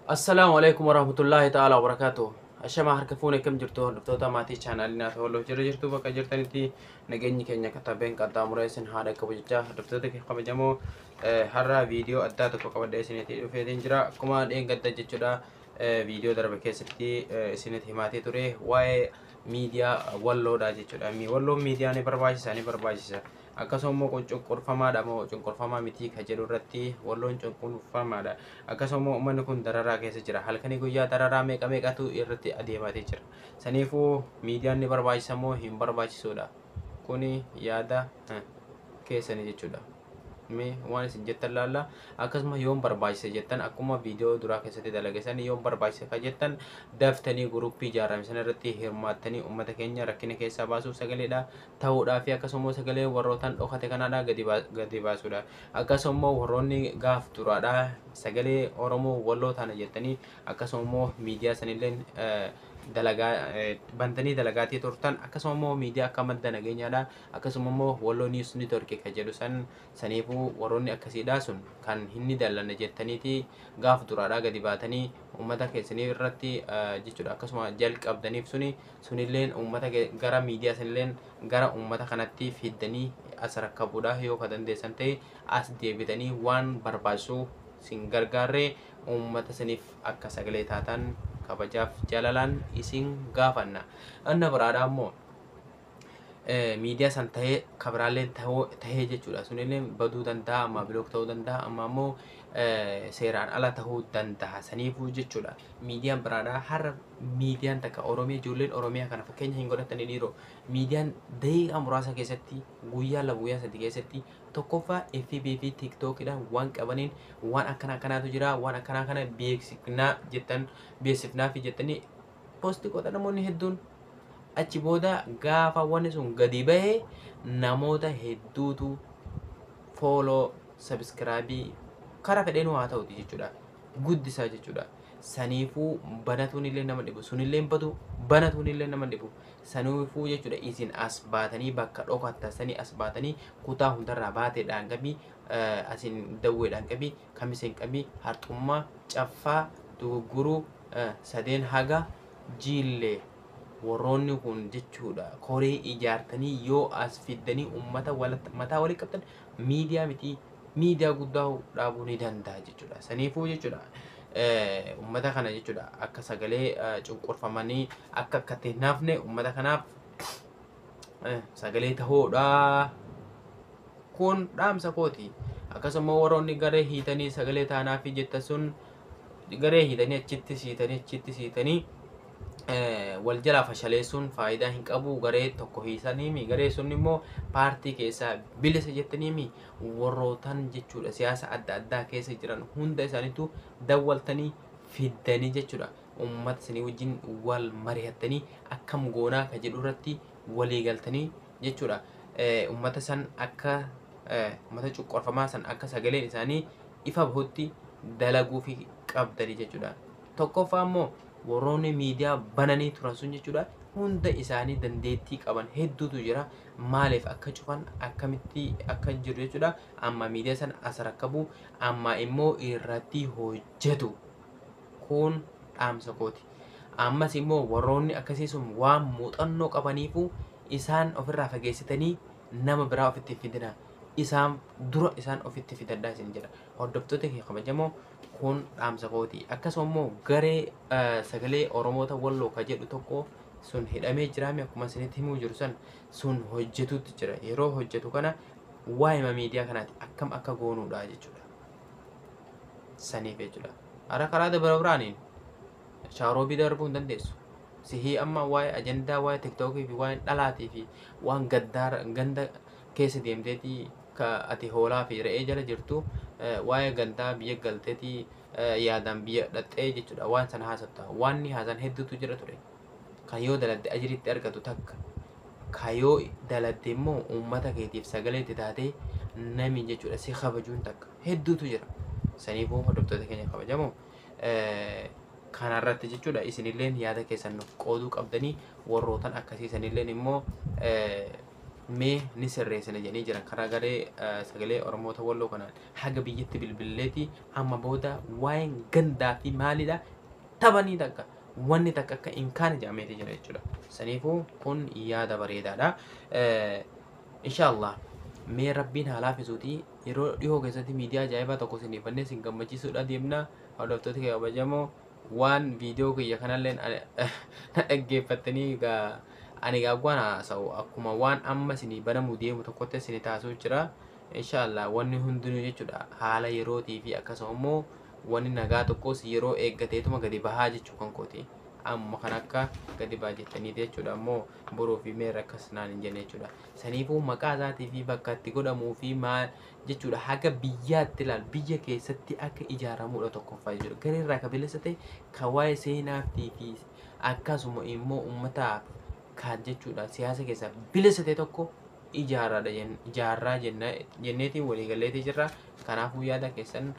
Assalamualaikum warahmatullahi ta'ala wabarakatuh. Ashama harka fuune kam jirtu hordoftoota maatii chaanaalii walloo jirtu bakka jirtanitti nageenyi keenya katabeen qaxxaamuree isin haadha qabu jecha hordoftoota kabajamoo har'a viidiyoo addaa tokko qabadhee isinitti dhufeetiin jira. Akkuma dheengadda jechuudha viidiyoo darbe keessatti isinitti himaatee ture waa'ee miidiyaa walloodha jechuudha. Walloon miidiyaa ni barbaachisa. Akkasuma cunqurfamaadha moo cunqurfamaa miti ka jedhu irratti walloon cunqurfamaadha. Akkasuma uummanni kun dararaa keessa jira. Halkanii guyyaa dararaa meeqatu irratti adeematee jira. Saniifuu miidiyaan ni barbaachisa moo hin barbaachisuudha? Kuni yaada keessanii jechuudha. Mee waan isin jettan laalla. Akkasuma yoon barbaachisa jettan akkuma viidiyoo duraa keessatti dalageessan yoon barbaachisa ka jettan daftanii guruppii ijaarame sana irratti hirmaattanii uummata keenya rakkina keessaa baasuuf sagaleedha ta'uudhaa fi akkasuma sagalee warrootaan dhokate kanaadha gadi baasuudha. Akkasuma warroonni gaaf duraadha sagalee Oromoo walloo taana jettanii akkasuma miidiyaa sanillee dalagaa bantanii dalagaatii turtan akkasuma miidiyaa akka madda nageenyaadha akkasuma walloo news network ka jedhu saniifuu warroonni akkasiidha sun kan hinni dallanne jettaniiti gaaf duraadha gadi baatanii uummata keessanii irratti jechuudha. Akkasuma jalqabdaniif sunilleen uummata gara miidiyaa sanilleen gara uummata kanatti fiddanii as rakkabuudha yoo ka dandeessan ta'e as deebitanii waan barbaachisu sin gargaarree uummata saniif akka sagalee taatan kabajaaf jalalaan isin gaafanna. Anna biraadha ammoo miidiyaa san tahee kabraaleen tahee jechuudha. Sunillee baduu danda'a amma biloog ta'uu danda'a amma ammoo seeraan ala tahuu danda'a. Saniifuu jechuudha. Miidiyaan biraadha har'a miidiyaan takka Oromiyaa ijoolleen Oromiyaa kana fakkeenya hin godhatanii dhiiroo miidiyaan daqiiqaa muraasa keessatti guyyaa lama guyyaa sadii keessatti tokkoffaa FB fi TikTokidhaan waan qabaniin waan akkanaatu jira waan kana beeksifnaa fi jettanii poostii godha namoonni hedduun. Achi booda gaafa wanni sun gadi bahee namoota hedduutu follow subscribe karaa fedheen haa ta'uti jechuudha. Guddisaa jechuudha. Saniifuu banatuun illee nama dhibu sunillee badu banatuun illee nama dhibu saniifuu jechuudha. Isin as baatanii bakka dhokattasanii as baatanii kutaa hundarraa baateedhaan qabii asin dawweedhaan qabii kamiseen qabii harxummaa caffaa dogoggoruu sadeen haga jiillee warroonni kun jechuudha koree ijaartanii yoo as fiddanii uummata mataa walii qabtan miidiyaa miti miidiyaa guddaa dhaabuu ni danda'a jechuudha. Saniifuu jechuudha uummata kana jechuudha akka sagalee cunqurfamanii akka hin hafne uummata kanaaf sagalee tahuudha. Kun dhaamsa kooti. Akkasuma warroonni garee hiitanii sagalee taanaa fi jetta sun garee hiitanii achitti siitanii wal jalaa fashaleessuun faayidaa hin qabu. Garee tokko hiisanii garee sun immoo paartii keessaa bilisa jettanii warrootan jechuudha siyaasa adda addaa keessa jiran hunda isaaniitu dawwaltanii fiddanii jechuudha. Uummata isinii wajjin wal mari'attanii akkam goonaa ka jedhu irratti walii galtanii jechuudha. Uummata san akka uummata cunqurfamaa san akka sagaleen isaanii ifa bahutti dalaguu fi qabdanii jechuudha. Tokkoffaa immoo warroonni miidiyaa bananii turan sun jechuudha hunda isaanii dandeettii qaban hedduutu jira. Maaliif akka cufan akkamitti akka jiru jechuudha. Amma miidiyaa sana as rakkabu amma immoo irratti hojjetu. Kun dhaamsa kooti. Ammas immoo warroonni akkasii sun waan muuxannoo qabaniifu isaan ofirraa fageessitanii nama biraa ofitti fidina. Isaan dura isaan ofitti fidadhaa isin jedha. Hordoftoota kee kabajamoo kun dhaamsa kooti. Akkasuma immoo garee sagalee Oromoota walloo ka jedhu tokko sun hidhamee jiraame akkuma isinitti himuu jiru sun hojjetutti jira. Yeroo hojjetu kana waa'ima miidiyaa kanaati akkam akka goonuudha jechuudha. Saniif jechuudha. Ara karaa dabara biraaniin shaaroobii darbuu hin dandeessu. Sihii amma waa'ee ajandaa waa'ee TikTokii fi waa'ee dhalaatii fi waan ganda keessa deemteetii ka ati hoolaa fi re'ee jala jirtu waa'ee gandaa biyya galteetii yaadaan biyya dhaxxee jechuudha. Waan sana haasofta waanni haasan hedduutu jira ture. Kan yoo daladde ajiritti argatu takka kan yoo daladde immoo uummata keetiif sagalee itti taatee nami jechuudha si kabajuun takka hedduutu jira. Saniifuu hordoftoota keenya kabajamoo kanarratti jechuudha isinilleen yaada keessan qooduu qabdanii warrootan akkasiisanilleen immoo mee ni sirreessina jedhanii jiran karaa garee sagalee Oromoota Walloo kanaan haga biyyatti bilbileeti amma booda waa'een gandaa fi maalidha taphanii takka wanni takka akka hin kaane jedhameeti jira jechuudha. Saniifuu kun yaada bareedaadha. Inshaallah mee rabbiin haa laafisuuti yeroo dhihoo keessatti miidiyaa ajaa'ibaa tokko isiniifannee isin gammachiisuudha deemna. Hordoftoota kee kabajamoo waan viidiyoo kiyya kanallee na dhaggeeffattanii egaa ani gaagwaan haasa'u akkuma waan amma isinii banamu deemu tokkotti isinii taasisuu jira. Inshaallah wanni hundinuu jechuudha haala yerootii fi akkasuma immoo wanni nagaa tokkos yeroo eeggateetuma gadi bahaa jechuu kan kooti. Amma kan akka gadi baa jettanii jechuudha ammoo boroo fi meerra akkas naan hin jenne jechuudha. Saniifuu maqaa isaatii fi bakka itti godhamuu fi maal jechuudha haga biyyaatti ilaal biyya keessatti akka ijaaramuudha tokkoffaa jechuudha. Gareerraa ka bilisa ta'e ka waa'ee seenaatii fi akkasuma immoo uummataaf kan jechuudha siyaasa keessaa bilisa ta'e tokko ijaarraa jenneetiin waliigalleetii jirra. Kanaafuu yaada keessan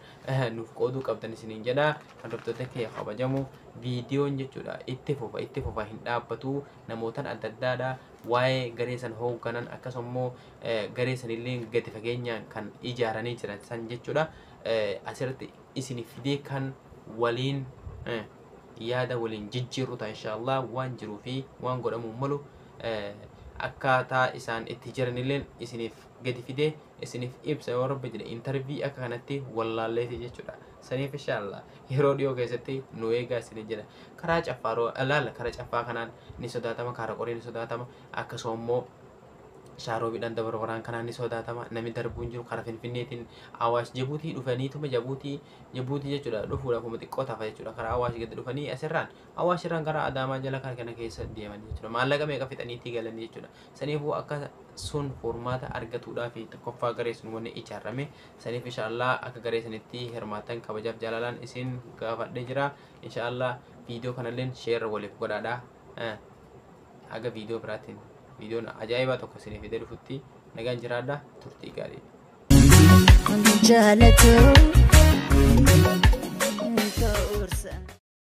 nuuf qooduu qabdan isiniin jedha. Hordoftoota kee kabajamoo viidiyoon jechuudha itti fufa hin dhaabbatu. Namootaan adda addaadha waa'ee garee san hoogganan akkasumas garee sanillee gadi fageenyaan kan ijaaranii jiran san jechuudha asirratti isiniif fidee kan waliin yaada waliin jijjiirru ta'a inshaallah waan jiruu fi waan godhamuu malu akkaataa isaan itti jiranillee isiniif gadi fidee isiniif ibsa yoo rabbi jedhe intervii akka kanatti wallaalleeti jechuudha. Saniif inshaallah yeroo dhiyoo keessatti nu eegaa isin jedha. Karaa caffaaroo ilaala karaa caffaa kanaan ni sodaatama karaa qoree ni sodaatama akkasuma immoo shaaroo bidhaan dabarbaraan kanaan ni sodaatama namni darbuun jiru karaa Finfinneetiin Awaash Jibuutii dhufaniituma Jibuutii jechuudha dhufuudhaaf uma xiqqoo tafa jechuudha karaa Awaash gadi dhufanii asirraan Awaash irraan karaa Adaamaa jala kana keessa deemanii jechuudha maallaqa meeqa fixaniitii galanii jechuudha. Saniifuu akka sun formaata argatuudhaa fi tokkoffaa garee sun wanni ijaarame saniif inshaallah akka garee sanitti hirmaatan kabajaaf jaalalaan isin gaafadhee jira. Inshaallah viidiyoo kanallee sheerra waliif godhaadha haga viidiyoo biraatiin. Videoon ajaa'ibaa tokko isiniif fidee dhufutti nagaan jiraadha turtii gaarii.